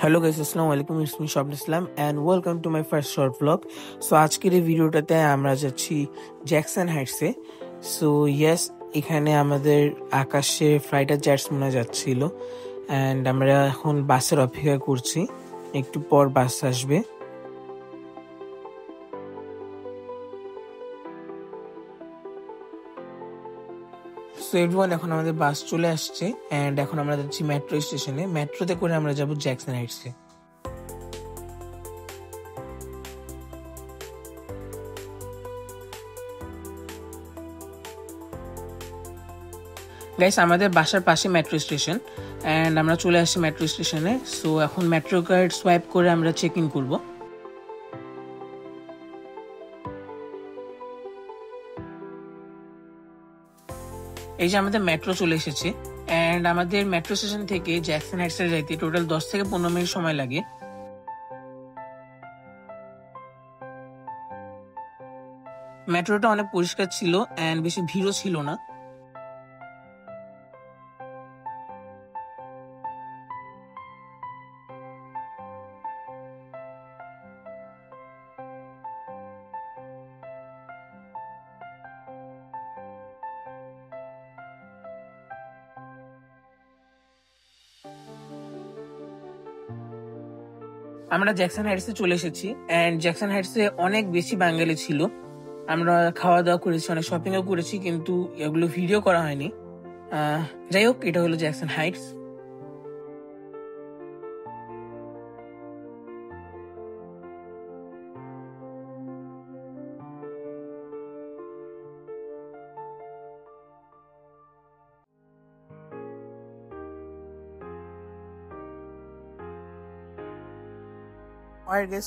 Hello guys, আসসালামু আলাইকুম। It's me Shabnul Islam and welcome to my first short blog. So আজকের এই ভিডিওটাতে আমরা যাচ্ছি জ্যাকসন হাইটসে। সো ইয়েস, এখানে আমাদের আকাশে ফাইটার জেটস মনে যাচ্ছিল অ্যান্ড আমরা এখন বাসের অপেক্ষা করছি, একটু পর বাস আসবে। সো এভরিওয়ান, এখন আমাদের বাস চলে আসছে অ্যান্ড এখন আমরা যাচ্ছি মেট্রো স্টেশনে। মেট্রোতে করে আমরা যাব জ্যাকসন হাইটসে। গাইস, আমাদের বাসার পাশে মেট্রো স্টেশন অ্যান্ড আমরা চলে আসছি মেট্রো স্টেশনে। সো এখন মেট্রো কার্ড সোয়াইপ করে আমরা চেক ইন করবো। এই যে আমাদের মেট্রো চলে এসেছে অ্যান্ড আমাদের মেট্রো স্টেশন থেকে জ্যাকসন হাইটসে যাইতে টোটাল 10 থেকে 15 মিনিট সময় লাগে। মেট্রোটা অনেক পরিষ্কার ছিল অ্যান্ড বেশি ভিড়ও ছিল না। আমরা জ্যাকসন হাইটসে চলে এসেছি অ্যান্ড জ্যাকসন হাইটসে অনেক বেশি বাঙালি ছিল। আমরা খাওয়া দাওয়া করেছি, অনেক শপিংও করেছি, কিন্তু এগুলো ভিডিও করা হয়নি। যাই হোক, এটা হলো জ্যাকসন হাইটস।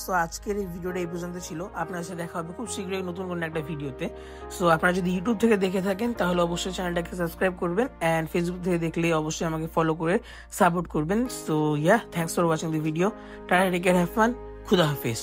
তো আজকের এই ভিডিওটা এই পর্যন্ত ছিল। আপনার সাথে দেখা হবে খুব শীঘ্রই নতুন কোনো একটা ভিডিওতে। সো আপনারা যদি ইউটিউব থেকে দেখে থাকেন তাহলে অবশ্যই চ্যানেলটাকে সাবস্ক্রাইব করবেন অ্যান্ড ফেসবুক থেকে দেখলে অবশ্যই আমাকে ফলো করে সাপোর্ট করবেন। So thanks for watching the video. Tata, take care, have fun, খুদা হাফেজ।